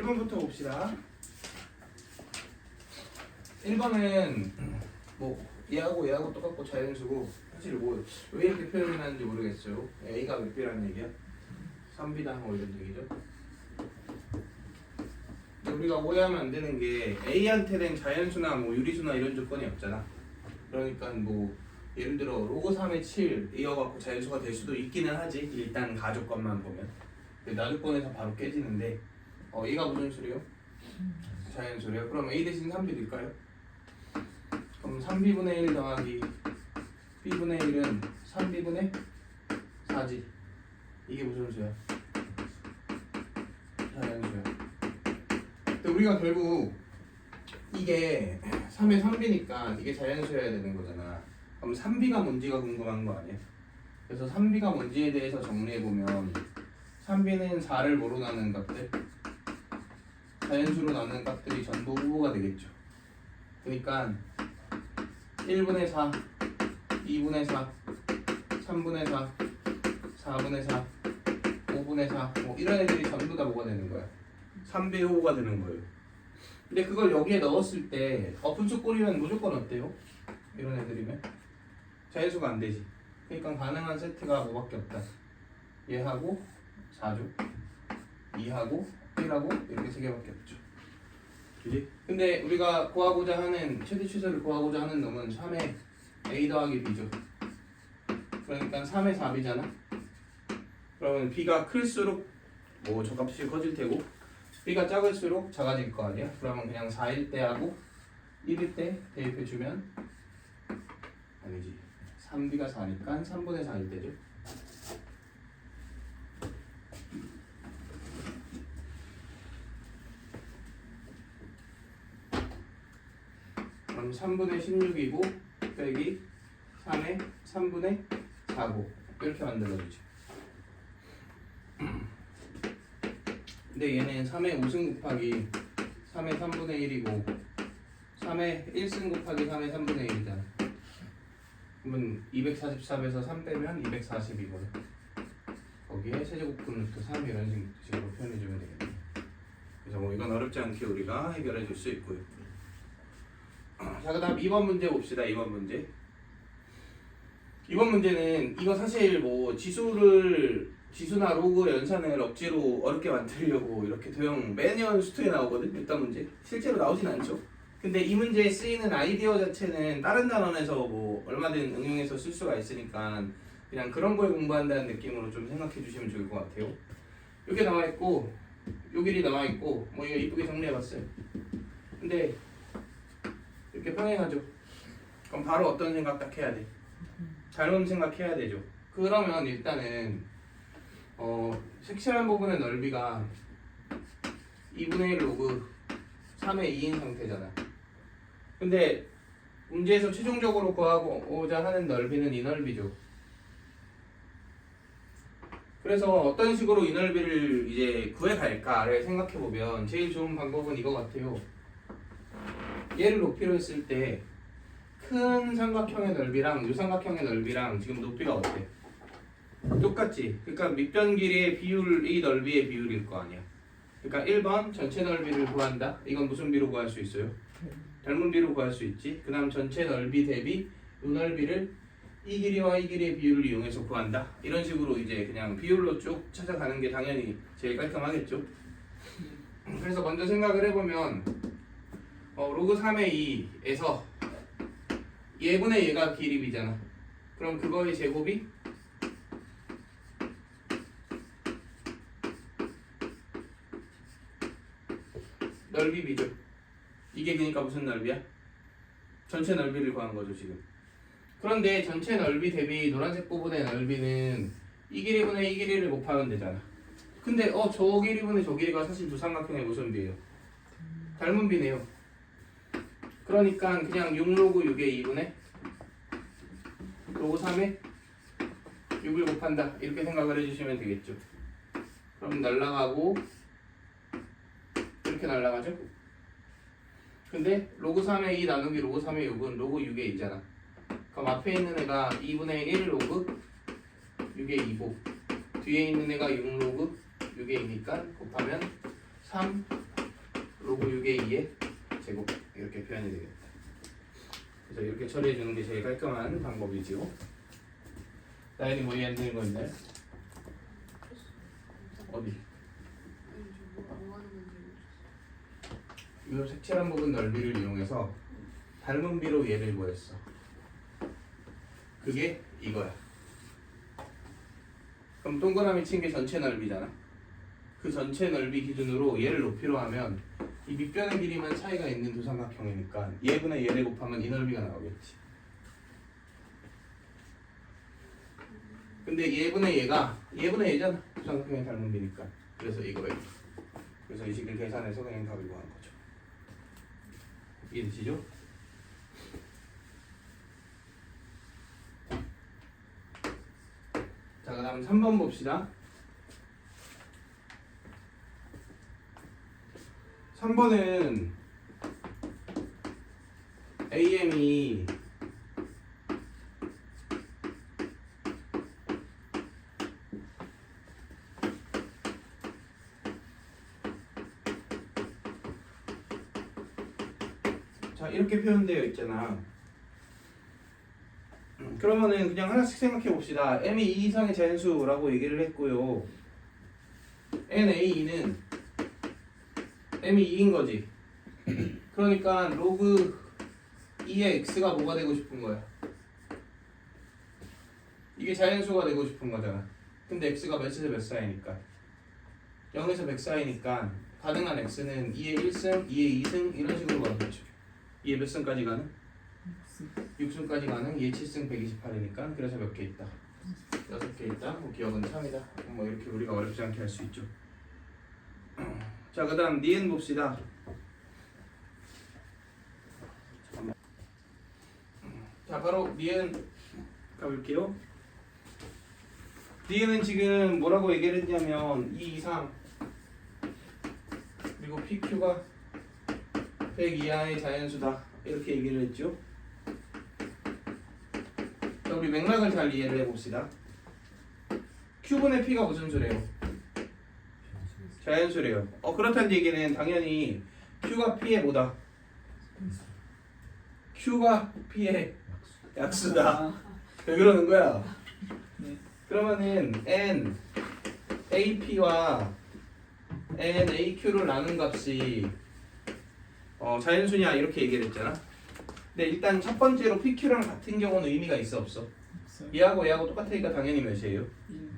1번부터 봅시다. 1번은 뭐 얘하고 똑같고 자연수고 사실 뭐 왜 이렇게 표현하는지 모르겠어요. A가 몇 B라는 얘기야? 3B다 뭐 이런 얘기죠. 우리가 오해하면 안 되는 게 A한테는 자연수나 뭐 유리수나 이런 조건이 없잖아. 그러니까 뭐 예를 들어 로그 3의 7 이어갖고 자연수가 될 수도 있기는 하지. 일단 가조건만 보면. 나조건에서 바로 깨지는데 얘가 무슨 수래요? 자연수래요. 그럼 A 대신 3B일까요? 그럼 3B분의 1 더하기 B분의 1은 3B분의 4지. 이게 무슨 수야? 자연수야. 근데 우리가 결국 이게 3의 3B니까 이게 자연수여야 되는 거잖아. 그럼 3B가 뭔지가 궁금한 거 아니야? 그래서 3B가 뭔지에 대해서 정리해보면 3B는 4를 뭐로 나누는 값들? 자연수로 나누는 값들이 전부 후보가 되겠죠. 그러니까 1분의 4, 2분의 4, 3분의 4, 4분의 4, 5분의 4 뭐 이런 애들이 전부 다 뭐가 되는 거야? 3배 호가 되는 거예요. 근데 그걸 여기에 넣었을 때 분수 꼴이면 무조건 어때요? 이런 애들이면 자연수가 안 되지. 그러니까 가능한 세트가 뭐밖에 없다. 얘하고 4죠. 2하고 1하고 이렇게 세 개밖에 없죠. 그지? 근데 우리가 구하고자 하는 최대 추세를 구하고자 하는 놈은 3의 A 더하기 B죠. 그러니까 3의 4B잖아. 그러면 B가 클수록 뭐 저 값이 커질 테고 B가 작을수록 작아질 거 아니야? 그러면 그냥 4일 때 하고 1일 때 대입해 주면 아니지. 3B가 4니까 3분의 4일 때죠. 그럼 3분의 16이고 빼기 3의 3분의 4고 이렇게 만들어주지. 근데 얘는 3의 5승 곱하기 3의 3분의 1이고 3의 1승 곱하기 3의 3분의 1이잖아. 그러면 243에서 3 빼면 240이거든. 거기에 세제곱근 루트 3 이런 식으로 표현해주면 되겠네. 그래서 뭐 이건 어렵지 않게 우리가 해결해 줄 수 있고요. 자, 그 다음 2번 문제 봅시다. 2번 문제. 2번 문제는 이거 사실 뭐 지수나 로그 연산을 억지로 어렵게 만들려고 이렇게 도형 매년 수투에 나오거든. 일단 문제 실제로 나오진 않죠. 근데 이 문제에 쓰이는 아이디어 자체는 다른 단원에서 뭐 얼마든 응용해서 쓸 수가 있으니까 그냥 그런 걸 공부한다는 느낌으로 좀 생각해 주시면 좋을 것 같아요. 이게 나와 있고 요 길이 나와 있고 뭐 이거 이쁘게 정리해봤어요. 근데 이렇게 평행하죠. 그럼 바로 어떤 생각 딱 해야 돼? 잘못 생각해야 되죠. 그러면 일단은 색칠한 부분의 넓이가 2분의 1 로그 3의 2인 상태잖아. 근데 문제에서 최종적으로 구하고자 하는 넓이는 이 넓이죠. 그래서 어떤 식으로 이 넓이를 이제 구해갈까를 생각해보면 제일 좋은 방법은 이거 같아요. 얘를 높이로 했을 때 큰 삼각형의 넓이랑 유삼각형의 넓이랑 지금 높이가 어때? 똑같지? 그러니까 밑변 길이의 비율이 넓이의 비율일 거 아니야. 그러니까 1번 전체 넓이를 구한다. 이건 무슨 비로 구할 수 있어요? 닮은 비로 구할 수 있지. 그 다음 전체 넓이 대비 이 넓이를 이 길이와 이 길이의 비율을 이용해서 구한다. 이런 식으로 이제 그냥 비율로 쭉 찾아가는 게 당연히 제일 깔끔하겠죠. 그래서 먼저 생각을 해보면 로그 3의 2에서 얘분의 얘가 길이 b잖아. 그럼 그거의 제곱이 넓이 b죠. 이게 그러니까 무슨 넓이야? 전체 넓이를 구한 거죠 지금. 그런데 전체 넓이 대비 노란색 부분의 넓이는 이 길이분의 이 길이를 곱하면 되잖아. 근데 저 길이분의 저 길이가 사실 두 삼각형의 무슨 비예요? 닮은 비네요. 그러니까 그냥 6로그 6의 2분의 로그 3에 6을 곱한다. 이렇게 생각을 해주시면 되겠죠. 그럼 날라가고 이렇게 날라가죠. 근데 로그 3의 2 나누기 로그 3의 6은 로그 6의 2잖아. 그럼 앞에 있는 애가 2분의 1 로그 6의 2고 뒤에 있는 애가 6 로그 6의 2니까 곱하면 3 로그 6의 2의 제곱 이렇게 표현이 되겠다. 그래서 이렇게 처리해 주는 게 제일 깔끔한 방법이지요. 나연이 뭐 이해 안 되는 거 있나요? 어디? 이 색칠한 부분 넓이를 이용해서 닮은 비로 얘를 구했어. 그게 이거야. 그럼 동그라미 친 게 전체 넓이잖아. 그 전체 넓이 기준으로 얘를 높이로 하면 이 밑변의 길이만 차이가 있는 두 삼각형이니까 얘분의 얘를 곱하면 이 넓이가 나오겠지. 근데 얘분의 얘가 얘분의 얘잖아. 두 삼각형의 닮은 비니까. 그래서 이거예요. 그래서 이 식을 계산해서 그냥 답을 구한 거죠. 이해되시죠? 자, 그 다음 3번 봅시다. 3번은 AM이 자 이렇게 표현되어 있잖아. 그러면은 그냥 하나씩 생각해 봅시다. m이 2 이상의 자연수라고 얘기를 했고요. NA는 m이 2인 거지. 그러니까 로그 2의 x가 뭐가 되고 싶은 거야? 이게 자연수가 되고 싶은 거잖아. 근데 x가 몇에서 몇 사이니까 0에서 100 사이니까 가능한 x는 2의 1승, 2의 2승 이런 식으로 가겠죠. 2의 몇 승까지 가는? 6승까지 가는 2의 7승 128이니까 그래서 몇 개 있다? 6개 있다. 뭐 기억은 참이다. 뭐 이렇게 우리가 어렵지 않게 할 수 있죠. 자, 그 다음 니은 봅시다. 자, 바로 니은 가볼게요. 니은은 지금 뭐라고 얘기를 했냐면 2 이상 그리고 PQ가 100 이하의 자연수다 이렇게 얘기를 했죠. 자, 우리 맥락을 잘 이해를 해봅시다. Q분의 P가 무슨 수래요? 자연수래요. 그렇다는 얘기는 당연히 Q가 P의 뭐다? Q가 P의 약수다. 왜 그러는 거야? 그러면은 N AP와 N AQ를 나눈 값이 자연수냐 이렇게 얘기를 했잖아. 근데 일단 첫 번째로 PQ랑 같은 경우는 의미가 있어 없어? 얘하고 얘하고 똑같으니까 당연히 몇이에요?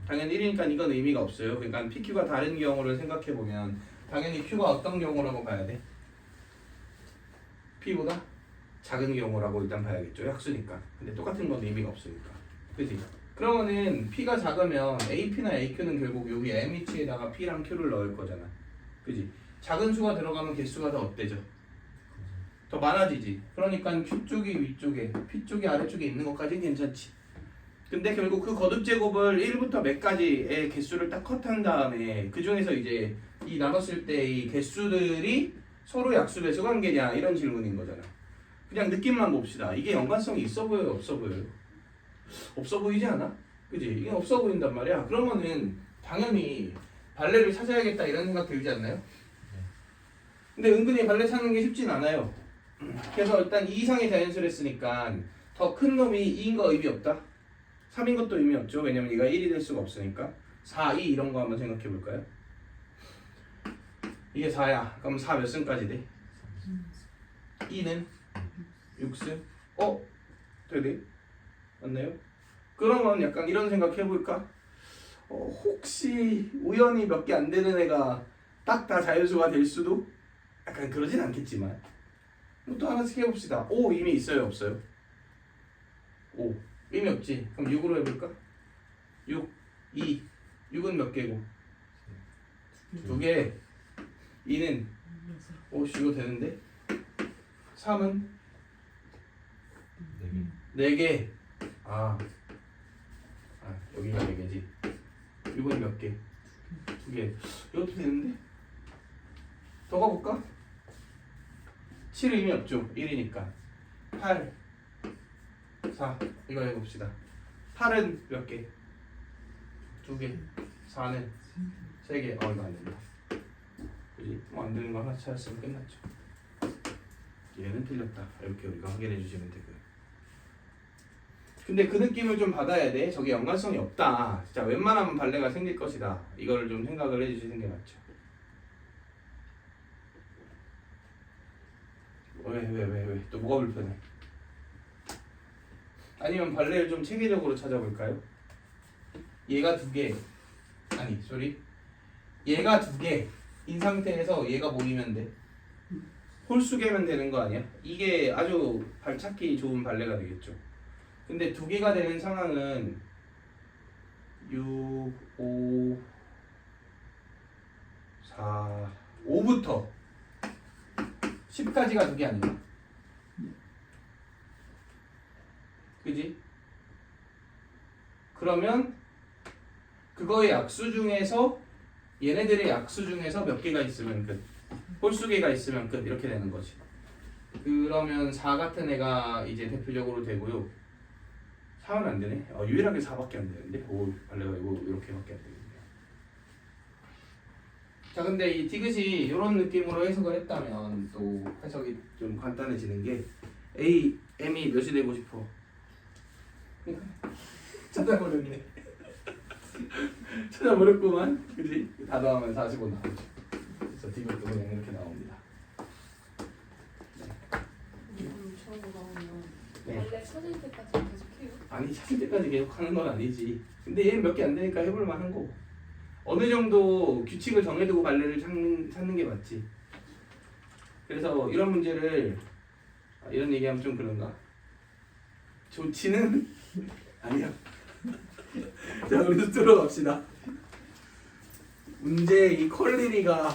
당연히 1이니까 이건 의미가 없어요. 그러니까 PQ가 다른 경우를 생각해보면 당연히 Q가 어떤 경우라고 봐야 돼? P보다 작은 경우라고 일단 봐야겠죠. 약수니까. 근데 똑같은 건 의미가 없으니까. 그치? 그러면은 P가 작으면 AP나 AQ는 결국 여기 MH에다가 P랑 Q를 넣을 거잖아. 그치? 작은 수가 들어가면 개수가 더 어때져? 더 많아지지. 그러니까 Q 쪽이 위쪽에 P 쪽이 아래쪽에 있는 것까지는 괜찮지. 근데 결국 그 거듭 제곱을 1부터 몇 가지의 개수를 딱 컷한 다음에 그 중에서 이제 이 나눴을 때 이 개수들이 서로 약수 배수 관계냐 이런 질문인 거잖아. 그냥 느낌만 봅시다. 이게 연관성이 있어 보여요, 없어 보여요? 없어 보이지 않아? 그지? 이게 없어 보인단 말이야. 그러면은 당연히 발레를 찾아야겠다 이런 생각 들지 않나요? 근데 은근히 발레 찾는 게 쉽진 않아요. 그래서 일단 2 이상의 자연수를 했으니까 더 큰 놈이 2인 거 의미 없다? 3인 것도 의미 없죠. 왜냐면 얘가 1이 될 수가 없으니까. 4, 2 이런 거 한번 생각해 볼까요? 이게 4야. 그럼 4 몇 승까지 돼? 2는 6승? 되네? 맞나요? 그러면 약간 이런 생각 해볼까? 혹시 우연히 몇 개 안 되는 애가 딱 다 자연수가 될 수도? 약간 그러진 않겠지만 또 하나씩 해봅시다. 5 이미 있어요 없어요? 5 의미 없지? 그럼 6으로 해볼까? 6, 2 6은 몇 개고? 2개 2는 이거 되는데? 3은? 4개 여기가 4개지 6은 몇 개? 2개 이것도 되는데? 더 가볼까? 7 의미 없죠 1이니까 8 4 이거 해봅시다 8은 몇 개? 2개 4는 3개 이거 안된다 그지? 안 되는 거 하나 찾았으면 끝났죠. 얘는 틀렸다. 이렇게 우리가 확인해 주시면 되고요. 근데 그 느낌을 좀 받아야 돼. 저게 연관성이 없다. 진짜 웬만하면 발레가 생길 것이다. 이거를 좀 생각을 해주시는 게 맞죠. 왜? 또 뭐가 불편해? 아니면 발레를 좀 체계적으로 찾아볼까요? 얘가 두 개, 얘가 두 개인 상태에서 얘가 모이면 돼. 홀수개면 되는 거 아니야? 이게 아주 발찾기 좋은 발레가 되겠죠. 근데 두 개가 되는 상황은 6, 5, 4, 5부터 10까지가 두 개 아니야? 그지? 그러면 그거의 약수 중에서 얘네들의 약수 중에서 몇 개가 있으면 끝, 홀수개가 있으면 끝, 이렇게 되는 거지. 그러면 4 같은 애가 이제 대표적으로 되고요. 4는 안 되네. 유일하게 4밖에 안 되는데. 오, 발레가 이렇게밖에 안 되겠네요. 자, 근데 이 디귿이 이런 느낌으로 해석을 했다면 또 해석이 좀 간단해지는 게 A, M이 몇이 되고 싶어? 찾아버렸네. 찾아버렸구만. 그지? 다 더하면 45 나오죠. 그래서 디귿도 그냥 이렇게 나옵니다. 원래 찾을 때까지 계속 해요? 아니, 찾을 때까지 계속 하는 건 아니지. 근데 얘는 몇 개 안 되니까 해볼 만한 거. 어느 정도 규칙을 정해두고 발레를 찾는 게 맞지. 그래서 이런 문제를 이런 얘기하면 좀 그런가? 좋지는 아니야. 자, 우리 들어갑시다. 문제 이 퀄리티가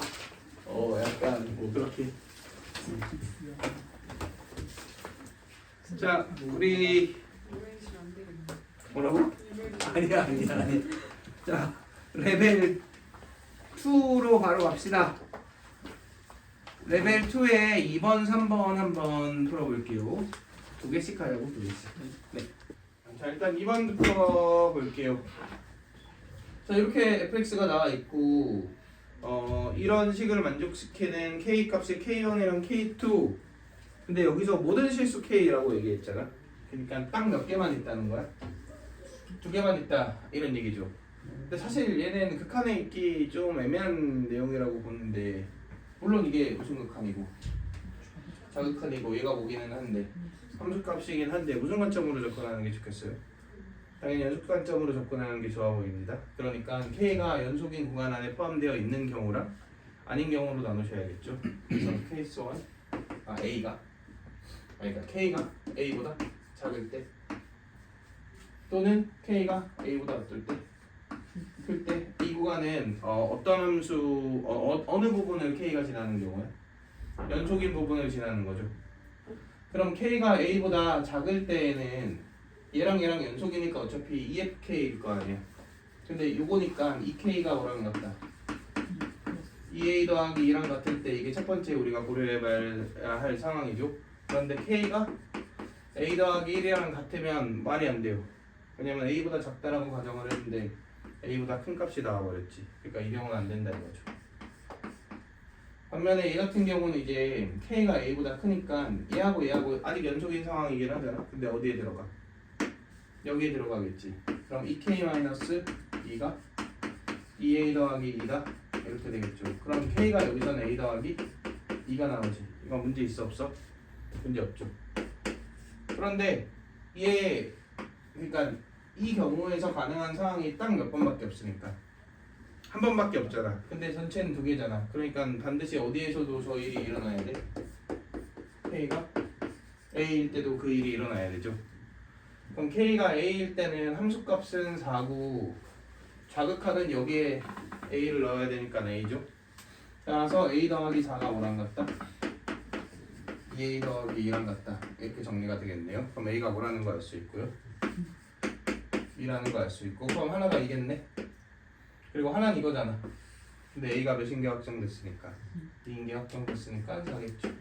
약간 뭐 그렇게. 자, 우리 뭐라고? 아니야. 자, 레벨 2로 바로 갑시다. 레벨 2에 2번, 3번 한번 풀어볼게요. 두 개씩 하려고, 두 개씩. 네. 자, 일단 2번부터 볼게요. 자, 이렇게 fx가 나와 있고, 이런 식을 만족시키는 k 값이 k1이랑 k2. 근데 여기서 모든 실수 k라고 얘기했잖아. 그러니까 딱 몇 개만 있다는 거야. 두 개만 있다, 이런 얘기죠. 근데 사실 얘는 극한에 있기 좀 애매한 내용이라고 보는데, 물론 이게 무슨 극한이고 자극한이고 얘가 보기는 한데 함수값이긴 한데 무슨 관점으로 접근하는 게 좋겠어요? 당연히 연속 관점으로 접근하는 게 좋아 보입니다. 그러니까 K가 연속인 구간 안에 포함되어 있는 경우랑 아닌 경우로 나누셔야겠죠. 그래서 케이스 1, A가 그러니까 K가 A보다 작을 때 또는 K가 A보다 어떨 때 클 때 이 구간은 어떤 함수 어느 부분을 K가 지나는 경우에 연속인 부분을 지나는 거죠. 그럼 K가 A보다 작을 때에는 얘랑 연속이니까 어차피 EFK일 거 아니야. 근데 요거니까 EK가 뭐랑 같다. EA 더하기 2랑 같을 때 이게 첫 번째 우리가 고려해봐야 할 상황이죠. 그런데 K가 A 더하기 1이랑 같으면 말이 안 돼요. 왜냐면 A보다 작다라고 가정을 했는데 A보다 큰 값이 나와버렸지. 그러니까 이 경우는 안 된다 이거죠. 반면에 얘 같은 경우는 이제 K가 A보다 크니까 얘하고 아직 연속인 상황이긴 하잖아. 근데 어디에 들어가? 여기에 들어가겠지. 그럼 2K-2가 2A 더하기 2다 이렇게 되겠죠. 그럼 K가 여기서는 A 더하기 2가 나오지. 이거 문제 있어 없어? 문제 없죠. 그런데 그러니까 이 경우에서 가능한 상황이 딱 몇 번밖에 없으니까 한 번밖에 없잖아. 근데 전체는 두 개잖아. 그러니까 반드시 어디에서도 저 일이 일어나야 돼. K가 A일 때도 그 일이 일어나야 되죠. 그럼 K가 A일 때는 함수값은 4고 자극하는 여기에 A를 넣어야 되니까 A죠. 따라서 A 더하기 4가 뭐랑 같다? 2A 더하기 2랑 같다. 이렇게 정리가 되겠네요. 그럼 A가 뭐라는 거 알 수 있고요. 2라는 거 알 수 있고 그럼 하나가 이겠네. 그리고 하나는 이거잖아. 근데 A가 몇인 게 확정됐으니까 2인 게 확정됐으니까 4겠죠.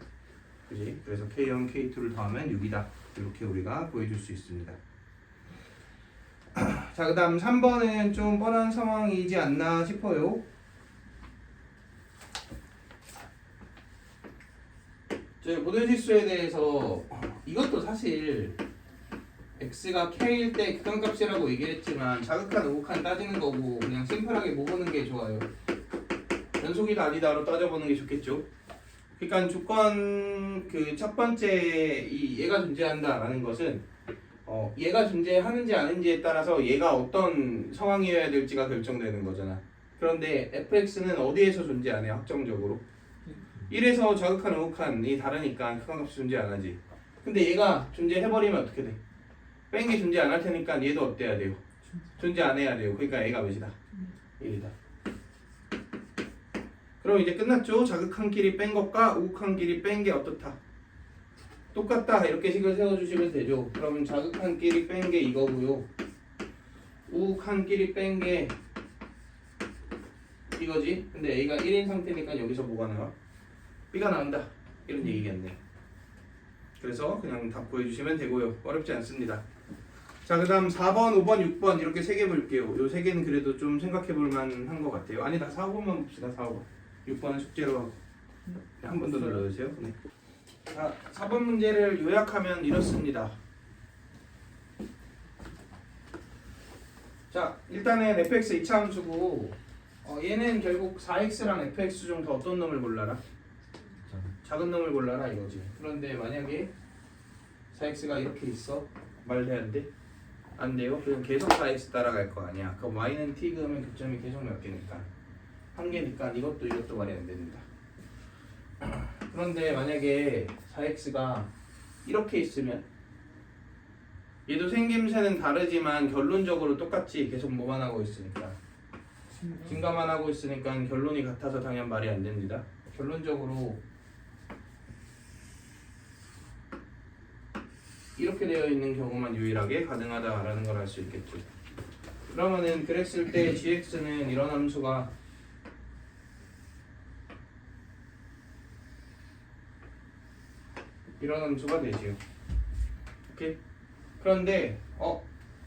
그지? 그래서 K1, K2를 더하면 6이다. 이렇게 우리가 보여줄 수 있습니다. 자, 그 다음 3번은 좀 뻔한 상황이지 않나 싶어요. 저희 모든 실수에 대해서 이것도 사실 x가 k일 때 극한값이라고 얘기했지만 자극한 우극한 따지는 거고 그냥 심플하게 모으는 게 좋아요. 연속이다 아니다로 따져보는 게 좋겠죠. 그러니까 조건 그 첫 번째 이 얘가 존재한다라는 것은 얘가 존재하는지 아닌지에 따라서 얘가 어떤 상황이어야 될지가 결정되는 거잖아. 그런데 fx는 어디에서 존재 안 해요? 확정적으로 1에서 자극한 우극한이 다르니까 극한값이 존재 안 하지. 근데 얘가 존재해버리면 어떻게 돼? 뺀 게 존재 안 할 테니까 얘도 어때야 돼요? 존재 안 해야 돼요. 그러니까 얘가 몇이다? 1이다. 그럼 이제 끝났죠? 자극한끼리 뺀 것과 우극한끼리 뺀 게 어떻다? 똑같다. 이렇게 식을 세워주시면 되죠. 그러면 자극한끼리 뺀 게 이거고요. 우극한끼리 뺀 게 이거지. 근데 A가 1인 상태니까 여기서 뭐가 나와? B가 나온다. 이런 얘기겠네. 그래서 그냥 답 구해주시면 되고요. 어렵지 않습니다. 자, 그 다음 4번, 5번, 6번 이렇게 3개 볼게요. 요 3개는 그래도 좀 생각해볼 만한 것 같아요. 아니다, 4, 5번만 봅시다. 4, 5번. 6번은 숙제로 하고. 한 번 더 눌러주세요. 네. 자, 4번 문제를 요약하면 이렇습니다. 자, 일단은 fx 이차함수고 얘는 결국 4x랑 fx 중 더 어떤 놈을 골라라? 작은 놈을 골라라 이거지. 그런데 만약에 4x가 이렇게 있어? 말도 안 돼? 안 돼요? 그럼 계속 4x 따라갈 거 아니야. 그럼 y는 t 그러면 교점이 계속 몇 개니까? 한 개니까 이것도 말이 안 됩니다. 그런데 만약에 4x가 이렇게 있으면 얘도 생김새는 다르지만 결론적으로 똑같지. 계속 뭐만 하고 있으니까 증가만 하고 있으니까 결론이 같아서 당연 말이 안 됩니다. 결론적으로 이렇게 되어 있는 경우만 유일하게 가능하다라는 걸 알 수 있겠죠. 그러면은 그랬을 때 gx는 이런 함수가 되지요. 오케이? 그런데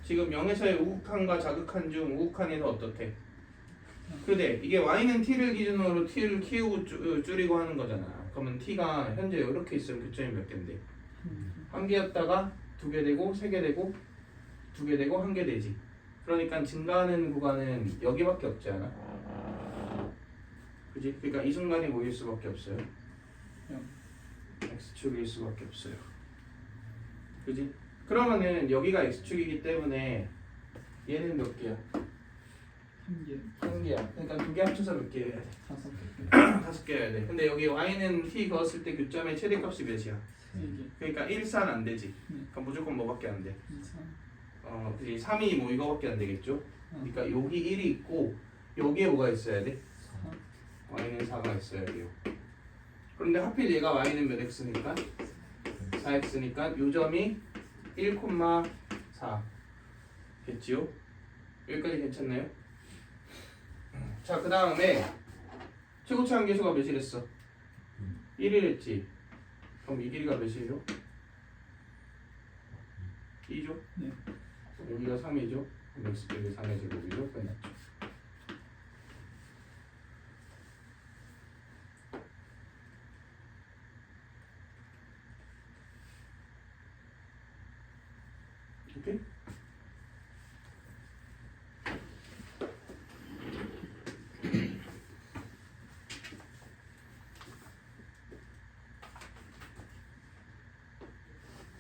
지금 0에서의 우극한과 자극한 중 우극한에서 어떻대? 그래, 이게 y는 t를 기준으로 t를 키우고 줄이고 하는 거잖아. 그러면 t가 현재 이렇게 있으면 교점이 몇 개인데? 한 개였다가 두 개 되고 세 개 되고 두 개 되고 한 개 되지. 그러니까 증가하는 구간은 여기밖에 없지 않아? 그지? 그러니까 이 순간이 뭐일 수밖에 없어요? x축일 수밖에 없어요. 그지? 그러면은 여기가 x축이기 때문에 얘는 몇 개야? 한 개야. 그러니까 두 개 합쳐서 몇 개 해야 돼? 5개 해야 돼. 근데 여기 y는 t 그었을 때 교점의 최대값이 몇이야? 그러니까 1, 4는 안 되지. 그럼 무조건 뭐밖에 안 돼? 그지? 3이 뭐 이거밖에 안 되겠죠? 그러니까 여기 1이 있고 여기에 뭐가 있어야 돼? y는 4가 있어야 돼요. 그런데 하필 얘가 y는 몇 x니까? 4x니까 요 점이 1,4 겠지요? 여기까지 괜찮나요? 자, 그 다음에 최고치 한계수가 몇이랬어? 1이랬지. 그럼 이 길이가 몇이에요? 2죠? 네. 여기가 3이죠? 그럼 x축이 3의 제곱이죠? 끝났죠. 오케이?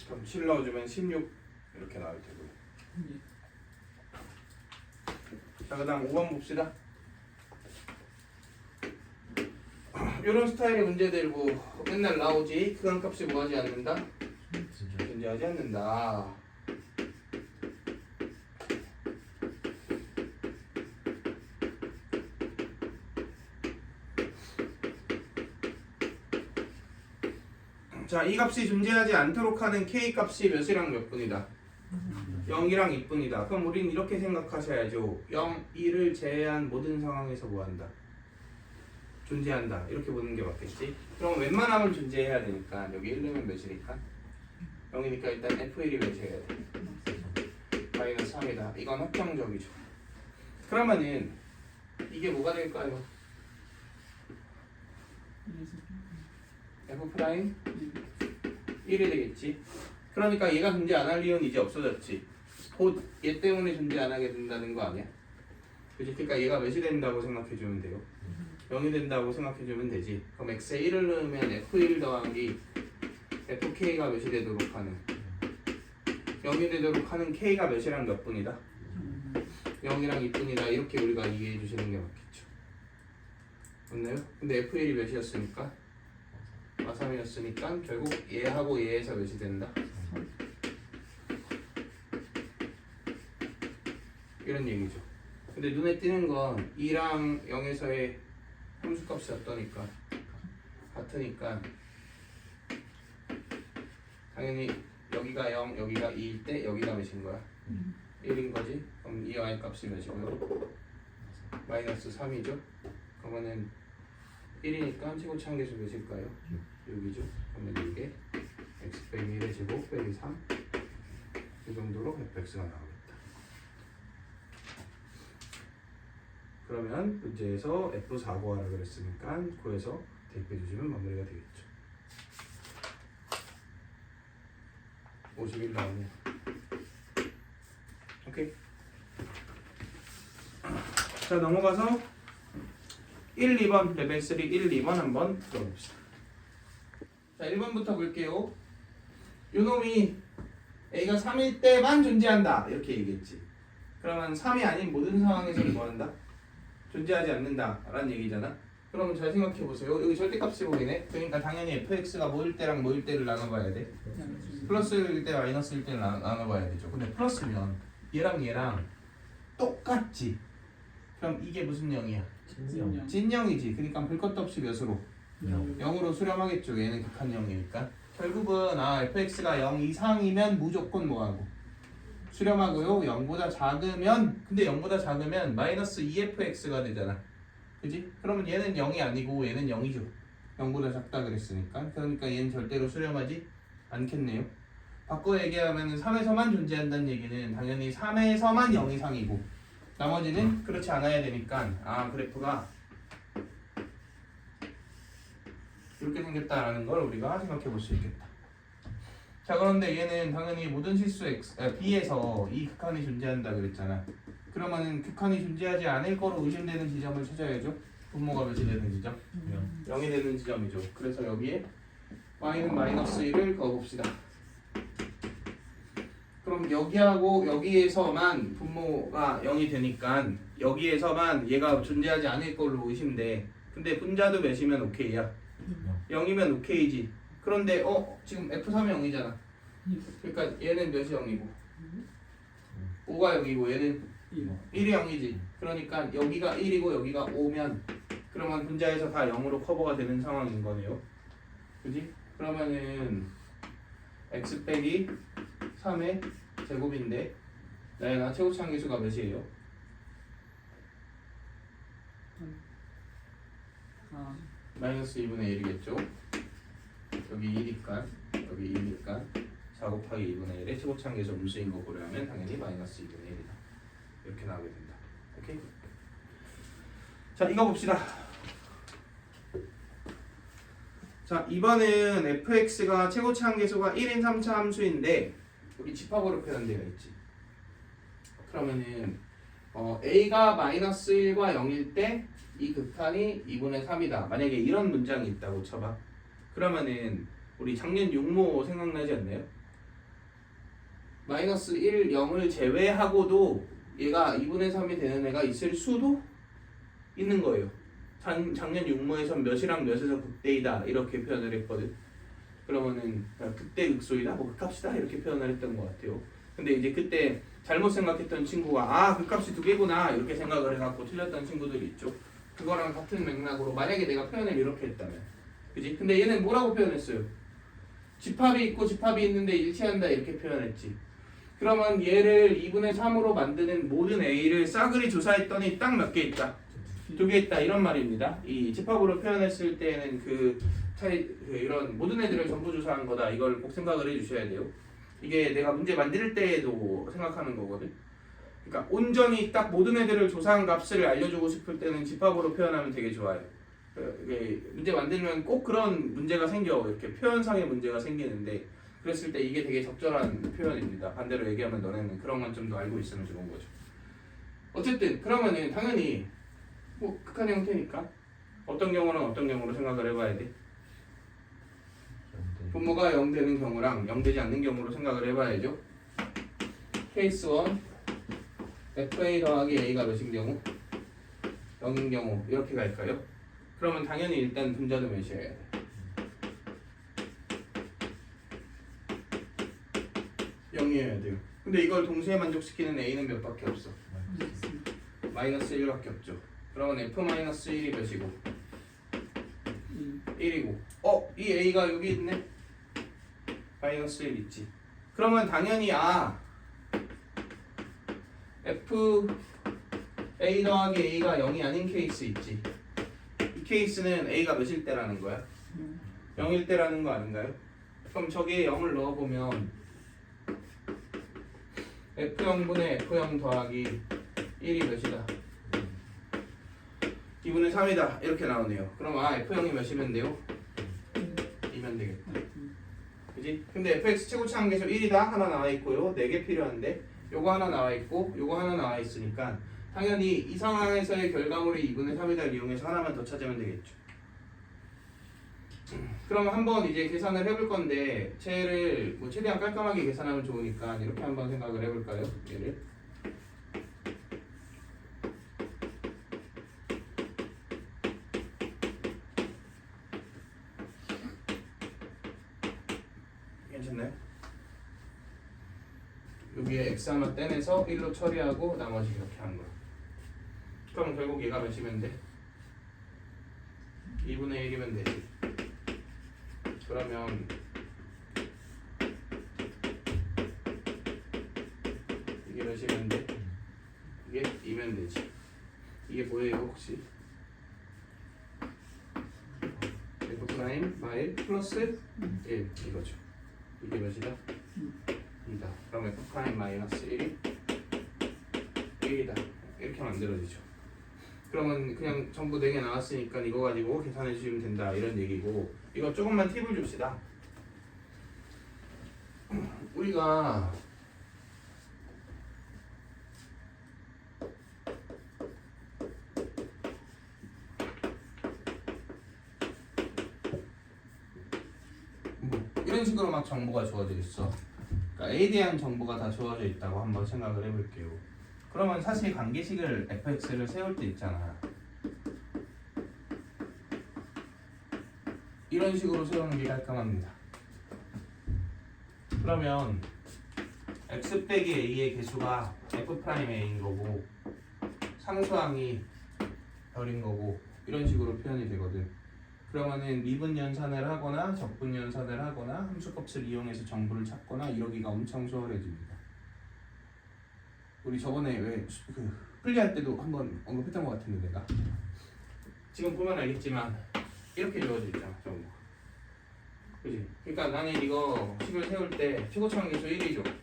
그럼 7 넣어주면 16 이렇게 나올 테고요. 자, 그 다음 5번 봅시다. 이런 스타일의 문제들 뭐 맨날 나오지. 극한값이 뭐하지 않는다? 존재하지 않는다. 자, 이 값이 존재하지 않도록 하는 k 값이 몇이랑 몇 분이다? 0이랑 2분이다. 그럼 우린 이렇게 생각하셔야죠. 0, 2를 제외한 모든 상황에서 뭐한다? 존재한다. 이렇게 보는 게 맞겠지? 그럼 웬만하면 존재해야 되니까 여기 1 넣으면 몇이니까? 0이니까 일단 f1이 몇이어야 돼? 마이너스 3이다. 이건 확정적이죠. 그러면은 이게 뭐가 될까요? F 프라임 1이 되겠지. 그러니까 얘가 존재 안 할 이유는 이제 없어졌지. 곧 얘 때문에 존재 안 하게 된다는 거 아니야? 그치? 그러니까 얘가 몇이 된다고 생각해주면 돼요. 0이 된다고 생각해주면 되지. 그럼 x에 1을 넣으면 f1 더하기 fk가 몇이 되도록 하는 0이 되도록 하는 k가 몇이랑 몇 분이다? 0이랑 2분이다. 이렇게 우리가 이해해 주시는 게 맞겠죠. 맞나요? 근데 f1이 몇이었으니까? 3이었으니까 결국 얘하고 얘에서 몇이 된다? 이런 얘기죠. 근데 눈에 띄는 건 2랑 0에서의 함수값이 어떠니까? 같으니까 당연히 여기가 0, 여기가 2일 때 여기가 몇인 거야? 1인 거지? 그럼 이 y 값이 몇이고요? 마이너스 3이죠? 그러면은 1이니까 최고치 한계수 몇일까요? 6이죠? 그러면 이게 x 빼기 1의 제곱 빼기 3 이 정도로 fx가 나오겠다. 그러면 문제에서 f4 구하라 그랬으니까 구해서 대입해 주시면 마무리가 되겠죠. 51 나오네요. 오케이. 자, 넘어가서 1, 2번 레벨 3 1, 2번 한번 들어봅시다. 자, 1번부터 볼게요. 요놈이 A가 3일 때만 존재한다 이렇게 얘기했지. 그러면 3이 아닌 모든 상황에서는 뭐한다? 존재하지 않는다 라는 얘기잖아. 그러면 잘 생각해보세요. 여기 절대값이 보이네. 그러니까 당연히 fx가 뭐일 때랑 뭐일 때를 나눠봐야 돼. 플러스일 때 마이너스일 때를 나눠봐야 되죠. 근데 플러스면 얘랑 똑같지. 그럼 이게 무슨 0이야? 진영이지. 그러니까 볼 것도 없이 몇으로? 0으로 수렴하겠죠. 얘는 극한 0이니까. 결국은 fx가 0 이상이면 무조건 뭐하고? 수렴하고요. 0보다 작으면 근데 0보다 작으면 마이너스 2fx가 되잖아. 그지? 그러면 얘는 0이 아니고 얘는 0이죠. 0보다 작다 그랬으니까. 그러니까 얘는 절대로 수렴하지 않겠네요. 바꿔 얘기하면 3에서만 존재한다는 얘기는 당연히 3에서만 0 이상이고 나머지는 그렇지 않아야 되니까 그래프가 이렇게 생겼다라는 걸 우리가 생각해 볼 수 있겠다. 자, 그런데 얘는 당연히 모든 실수 B에서 이 극한이 존재한다 그랬잖아. 그러면은 극한이 존재하지 않을 거로 의심되는 지점을 찾아야죠. 분모가 몇이 되는 지점? 0이 되는 지점이죠. 그래서 여기에 y는 마이너스 1을 그어봅시다. 그럼 여기하고 여기에서만 분모가 0이 되니까 여기에서만 얘가 존재하지 않을 걸로 의심돼. 근데 분자도 몇이면 오케이야? 0이면 오케이지. 그런데 지금 F3이 0이잖아. 그러니까 얘는 몇이 0이고 5가 0이고 얘는 1이 0이지. 그러니까 여기가 1이고 여기가 5면 그러면 분자에서 다 0으로 커버가 되는 상황인 거네요. 그지? 그러면은 x 빼기 3의 제곱인데 나연아 최고치 한계수가 몇이에요? 마이너스 2분의 1이겠죠? 여기 2니까 여기 2니까 4 곱하기 2분의 1의 최고치 한계수 음수인 거 고려하면 당연히 마이너스 2분의 1이다. 이렇게 나오게 된다. 오케이? 자, 이거 봅시다. 자, 이번은 fx가 최고치 한계수가 1인 3차 함수인데 여기 집합으로 표현되어 있지. 그러면은 a가 마이너스 1과 0일 때 이 극한이 2분의 3이다. 만약에 이런 문장이 있다고 쳐봐. 그러면은 우리 작년 육모 생각나지 않나요? 마이너스 1, 0을 제외하고도 얘가 2분의 3이 되는 애가 있을 수도 있는 거예요. 작년 육모에선 몇이랑 몇에서 극대이다 이렇게 표현을 했거든. 그러면은 극대 극소이다 뭐 극합시다 이렇게 표현을 했던 것 같아요. 근데 이제 그때 잘못 생각했던 친구가 극값이 두 개구나 이렇게 생각을 해갖고 틀렸던 친구들이 있죠. 그거랑 같은 맥락으로 만약에 내가 표현을 이렇게 했다면 그지? 근데 얘는 뭐라고 표현했어요? 집합이 있고 집합이 있는데 일치한다 이렇게 표현했지. 그러면 얘를 2분의 3으로 만드는 모든 A를 싸그리 조사했더니 딱 몇 개 있다? 2개 있다 이런 말입니다. 이 집합으로 표현했을 때는 이런 모든 애들을 전부 조사한 거다. 이걸 꼭 생각을 해주셔야 돼요. 이게 내가 문제 만들 때에도 생각하는 거거든. 그러니까 온전히 딱 모든 애들을 조사한 값을 알려주고 싶을 때는 집합으로 표현하면 되게 좋아요. 이게 문제 만들면 꼭 그런 문제가 생겨. 이렇게 표현상의 문제가 생기는데 그랬을 때 이게 되게 적절한 표현입니다. 반대로 얘기하면 너네는 그런 관점도 알고 있으면 좋은 거죠. 어쨌든 그러면은 당연히 뭐 극한 형태니까 어떤 경우랑 어떤 경우로 생각을 해봐야 돼. 분모가 0 되는 경우랑 0 되지 않는 경우로 생각을 해봐야죠. 케이스 1 FA 더하기 A가 몇인 경우? 0인 경우 이렇게 갈까요? 그러면 당연히 일단 분자도 몇이어야 돼? 0이어야 돼요. 근데 이걸 동시에 만족시키는 A는 몇 밖에 없어? 마이너스 1밖에 없죠. 그러면 F-1이 몇이고? 1이고 이 A가 여기 있네? 마이너스 1 있지. 그러면 당연히 F A 더하기 A가 0이 아닌 케이스 있지. 이 케이스는 A가 몇일 때라는 거야? 0일 때라는 거 아닌가요? 그럼 저기에 0을 넣어보면 F0분의 F0 더하기 1이 몇이다? 2분의 3이다 이렇게 나오네요. 그럼 F0이 몇이면 돼요? 2면 되겠다. 그지? 근데 fx 최고치 한계수 1이다 하나 나와 있고요. 4개 필요한데 요거 하나 나와 있고 요거 하나 나와 있으니까 당연히 이 상황에서의 결과물이 2분의 3이다를 이용해서 하나만 더 찾으면 되겠죠. 그럼 한번 이제 계산을 해볼 건데 쟤를 뭐 최대한 깔끔하게 계산하면 좋으니까 이렇게 한번 생각을 해볼까요? 얘를 괜찮나요? 여기에 x 하나 떼내서 1로 처리하고 나머지 이렇게 한 거야. 그럼 결국 얘가 몇이면 돼? 2분의 1이면 되지. 그러면 이게 몇이면 돼? 이게 2면 되지. 이게 뭐예요 혹시? F 프라임 마일 플러스 1 이거죠. 이게 몇이다? 2다. 그럼 F 프라임 마이너스 1이 1이다. 이렇게 만들어지죠. 그러면 그냥 전부 4개 나왔으니까 이거 가지고 계산해 주시면 된다 이런 얘기고, 이거 조금만 팁을 줍시다. 우리가 이런 식으로 막 정보가 주어져 있어. 그러니까 A에 대한 정보가 다 주어져 있다고 한번 생각을 해볼게요. 그러면 사실 관계식을 fx를 세울 때 있잖아. 이런 식으로 세우는 게 깔끔합니다. 그러면 x 빼기 a의 개수가 f'a인 거고 상수항이 별인 거고 이런 식으로 표현이 되거든. 그러면은 미분 연산을 하거나 적분 연산을 하거나 함수값을 이용해서 정보를 찾거나 이러기가 엄청 수월해집니다. 우리 저번에 왜 풀이할 때도 한번 언급했던 것 같은데 내가 지금 보면 알겠지만 이렇게 주어져 있잖아 정보. 그지? 그러니까 나는 이거 식을 세울 때 최고치 한계수 1이죠.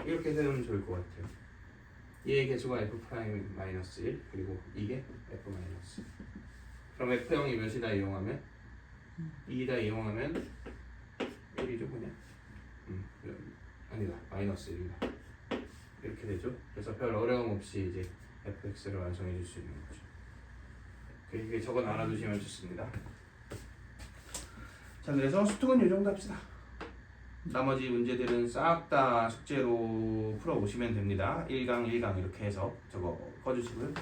이렇게 세우면 좋을 것 같아요. 얘의 개수가 f'-1 그리고 이게 f-. 그럼 f0이 몇이다 이용하면? 2다 이용하면 1이죠 그냥? 아니다 마이너스 1이다 이렇게 되죠. 그래서 별 어려움 없이 이제 fx를 완성해 줄 수 있는 거죠. 이게 저건 알아두시면 좋습니다. 자, 그래서 수특은 이 정도 합시다. 나머지 문제들은 싹 다 숙제로 풀어오시면 됩니다. 1강 1강 이렇게 해서 저거 꺼주시고요.